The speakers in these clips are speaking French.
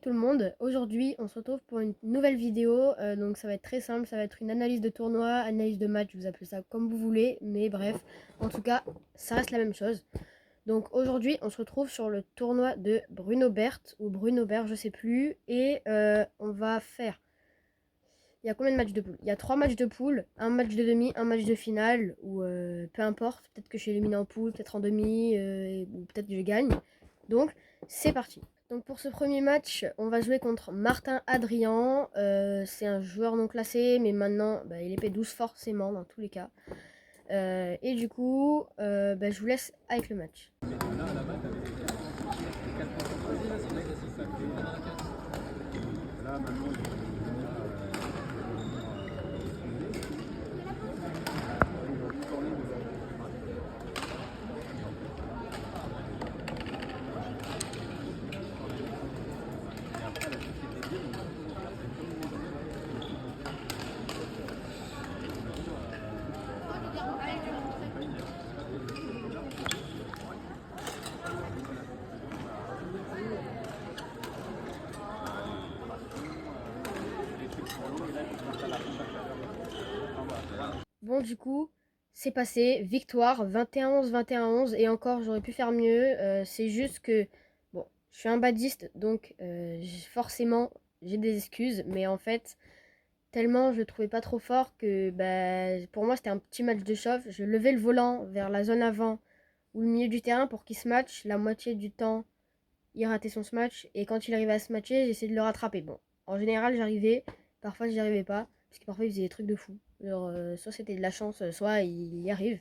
Tout le monde, aujourd'hui on se retrouve pour une nouvelle vidéo, donc ça va être très simple, ça va être une analyse de tournoi, analyse de match, vous appelez ça comme vous voulez, mais bref, en tout cas ça reste la même chose. Donc aujourd'hui on se retrouve sur le tournoi de Bruno Berthe, ou Bruno Berthe, je sais plus, et on va faire... Il y a combien de matchs de poule? Il y a 3 matchs de poule, un match de demi, un match de finale, ou peu importe, peut-être que je suis éliminé en poule, peut-être en demi, ou peut-être que je gagne. Donc c'est parti. Donc pour ce premier match, on va jouer contre Martin Adrian. C'est un joueur non classé, mais maintenant il est P12 forcément dans tous les cas. Et du coup, je vous laisse avec le match. Bon, du coup, c'est passé. Victoire, 21-11, 21-11. Et encore, j'aurais pu faire mieux. C'est juste que, bon, je suis un badiste, donc forcément, j'ai des excuses. Mais en fait, tellement je le trouvais pas trop fort que pour moi, c'était un petit match de chauffe. Je levais le volant vers la zone avant ou le milieu du terrain pour qu'il se matche. La moitié du temps, il ratait son smash. Et quand il arrivait à se matcher, j'essayais de le rattraper. Bon, en général, j'arrivais. Parfois, j'y arrivais pas. Parce que parfois, il faisait des trucs de fou. Genre, soit c'était de la chance, soit il y arrive.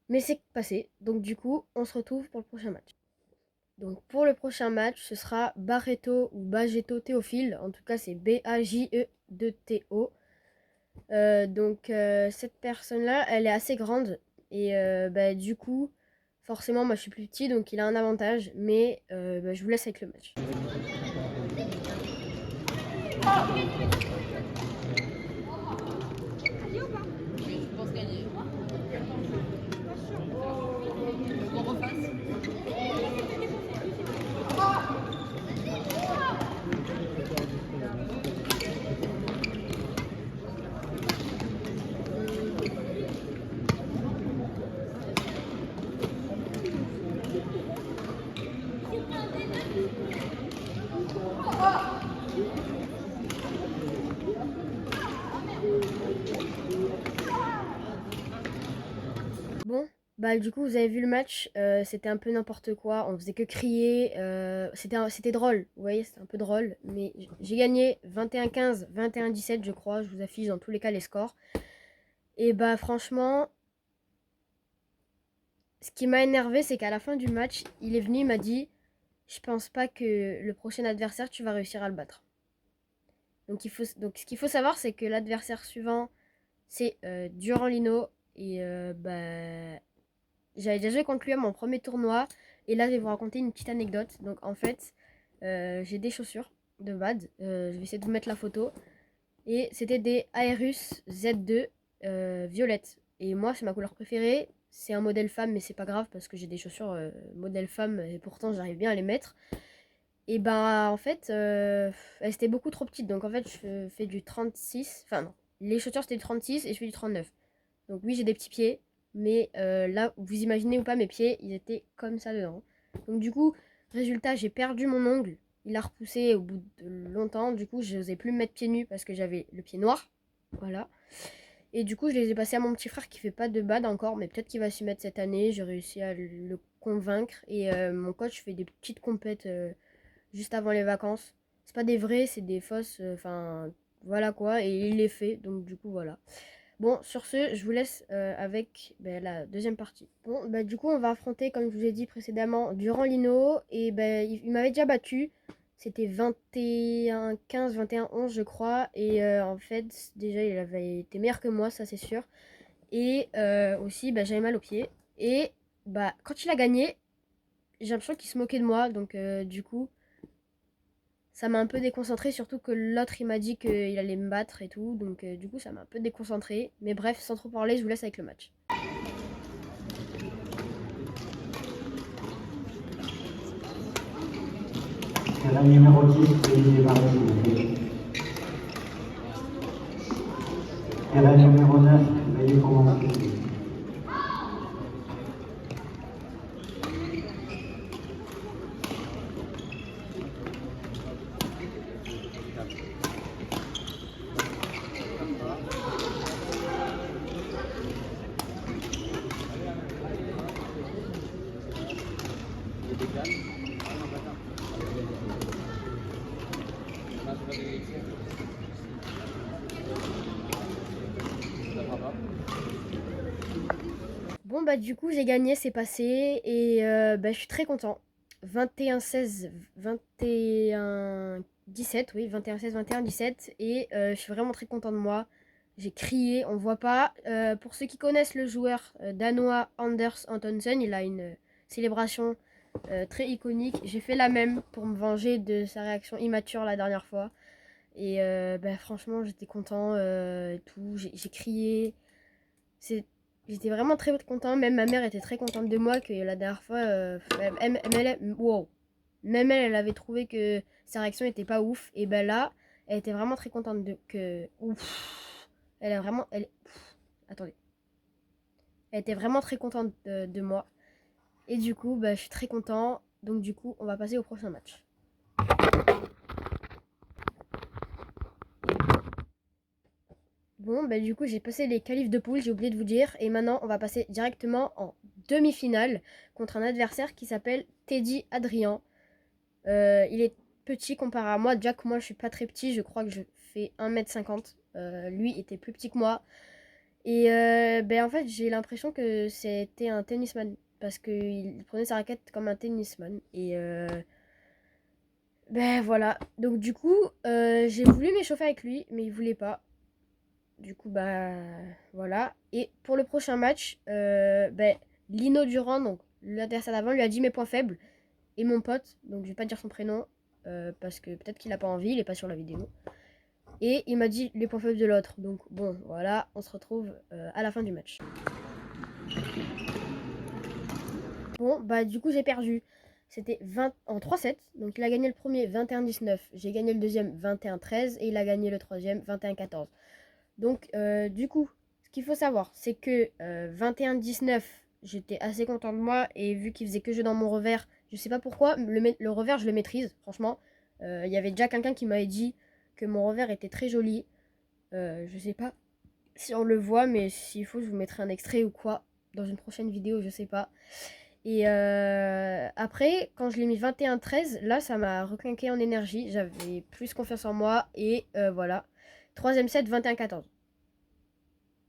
Mais c'est passé. Donc, du coup, on se retrouve pour le prochain match. Donc, pour le prochain match, ce sera Barreto ou Bageto Théophile. En tout cas, c'est B-A-J-E-2-T-O. Cette personne-là, elle est assez grande. Et du coup, forcément, moi, je suis plus petit, donc il a un avantage. Mais je vous laisse avec le match. Bon, du coup, vous avez vu le match, c'était un peu n'importe quoi, on faisait que crier, c'était drôle, vous voyez, c'était un peu drôle, mais j'ai gagné 21-15, 21-17, je crois, je vous affiche dans tous les cas les scores. Et franchement, ce qui m'a énervé, c'est qu'à la fin du match, il est venu, il m'a dit, je pense pas que le prochain adversaire, tu vas réussir à le battre. Donc ce qu'il faut savoir, c'est que l'adversaire suivant, c'est Durand Lino, et j'avais déjà joué contre lui à mon premier tournoi. Et là, je vais vous raconter une petite anecdote. Donc, en fait, j'ai des chaussures de bad. Je vais essayer de vous mettre la photo. Et c'était des Aerus Z2 violettes. Et moi, c'est ma couleur préférée. C'est un modèle femme, mais c'est pas grave parce que j'ai des chaussures modèle femme et pourtant, j'arrive bien à les mettre. Et en fait, elles étaient beaucoup trop petites. Donc, en fait, je fais du 36. Enfin, non. Les chaussures, c'était du 36 et je fais du 39. Donc, oui, j'ai des petits pieds. Mais là, vous imaginez ou pas, mes pieds, ils étaient comme ça dedans. Donc du coup, résultat, j'ai perdu mon ongle. Il a repoussé au bout de longtemps. Du coup, je n'osais plus me mettre pieds nus parce que j'avais le pied noir. Voilà. Et du coup, je les ai passés à mon petit frère qui fait pas de bad encore, mais peut-être qu'il va s'y mettre cette année. J'ai réussi à le convaincre. Et mon coach fait des petites compètes juste avant les vacances. C'est pas des vrais, c'est des fausses. Enfin, voilà quoi. Et il les fait. Donc du coup, voilà. Bon, sur ce, je vous laisse avec la deuxième partie. Bon, du coup, on va affronter, comme je vous ai dit précédemment, Durand Lino. Et il m'avait déjà battu. C'était 21-15, 21-11, je crois. Et en fait, déjà, il avait été meilleur que moi, ça c'est sûr. Et aussi, j'avais mal aux pieds. Et quand il a gagné, j'ai l'impression qu'il se moquait de moi. Donc, du coup, ça m'a un peu déconcentré, surtout que l'autre il m'a dit qu'il allait me battre et tout, donc du coup ça m'a un peu déconcentré. Mais bref, sans trop parler, je vous laisse avec le match. Terrain numéro 10, veuillez démarrer s'il vous plaît. Terrain numéro 9, veuillez commencer. Bon bah du coup j'ai gagné, c'est passé et bah, je suis très content. 21-16, 21-17, oui, 21-16, 21-17 et je suis vraiment très content de moi. J'ai crié, on voit pas. Pour ceux qui connaissent le joueur danois Anders Antonsen, il a une célébration très iconique. J'ai fait la même pour me venger de sa réaction immature la dernière fois. Et bah, franchement j'étais content et tout, j'ai crié. J'étais vraiment très content. Même ma mère était très contente de moi. Que la dernière fois, wow. Même elle, elle avait trouvé que sa réaction était pas ouf. Et ben là, elle était vraiment très contente de que. Ouf. Elle a vraiment. Attendez. Elle était vraiment très contente de moi. Et du coup, bah, je suis très content. Donc du coup, on va passer au prochain match. Bon, bah du coup, j'ai passé les qualifs de poule, j'ai oublié de vous dire. Et maintenant, on va passer directement en demi-finale contre un adversaire qui s'appelle Teddy Adrien. Il est petit comparé à moi. Déjà que moi, je suis pas très petit. Je crois que je fais 1m50. Lui était plus petit que moi. Et ben, en fait, j'ai l'impression que c'était un tennisman. Parce qu'il prenait sa raquette comme un tennisman. Et ben voilà. Donc du coup, j'ai voulu m'échauffer avec lui. Mais il voulait pas. Du coup, bah voilà. Et pour le prochain match, ben, Lino Durand, donc l'adversaire d'avant, lui a dit mes points faibles. Et mon pote, donc je vais pas dire son prénom, parce que peut-être qu'il a pas envie, il est pas sur la vidéo. Et il m'a dit les points faibles de l'autre. Donc bon, voilà, on se retrouve à la fin du match. Bon, bah du coup j'ai perdu. C'était 20 en 3-7. Donc il a gagné le premier 21-19. J'ai gagné le deuxième 21-13. Et il a gagné le troisième 21-14. Donc du coup, ce qu'il faut savoir, c'est que 21-19, j'étais assez content de moi. Et vu qu'il faisait que jeu dans mon revers, je sais pas pourquoi, le revers je le maîtrise, franchement. Il y avait déjà quelqu'un qui m'avait dit que mon revers était très joli. Je sais pas si on le voit, mais s'il faut, je vous mettrai un extrait ou quoi dans une prochaine vidéo, je sais pas. Et après, quand je l'ai mis 21-13, là, ça m'a reclinqué en énergie. J'avais plus confiance en moi. Et voilà. Troisième set, 21-14.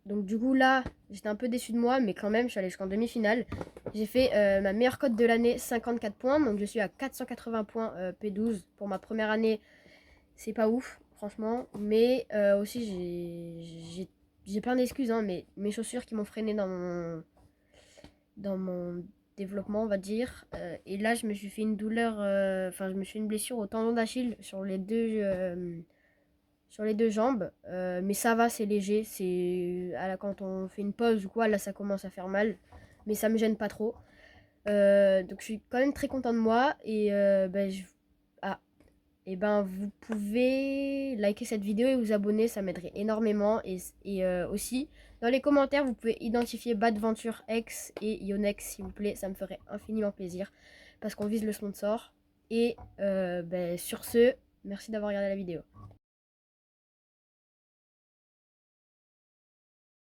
Donc du coup, là, j'étais un peu déçue de moi. Mais quand même, je suis allée jusqu'en demi-finale. J'ai fait ma meilleure cote de l'année, 54 points. Donc je suis à 480 points P12. Pour ma première année, c'est pas ouf, franchement. Mais aussi, j'ai plein d'excuses. Hein, mais mes chaussures qui m'ont freiné dans mon développement, on va dire. Et là, je me suis fait une douleur, enfin, je me suis fait une blessure au tendon d'Achille sur les deux jambes. Mais ça va, c'est léger. Quand on fait une pause ou quoi, là, ça commence à faire mal. Mais ça me gêne pas trop. Donc, je suis quand même très content de moi. Et ah, et ben, vous pouvez liker cette vidéo et vous abonner, ça m'aiderait énormément. Et aussi, dans les commentaires, vous pouvez identifier Badventure X et Yonex, s'il vous plaît. Ça me ferait infiniment plaisir parce qu'on vise le sponsor. Et sur ce, merci d'avoir regardé la vidéo.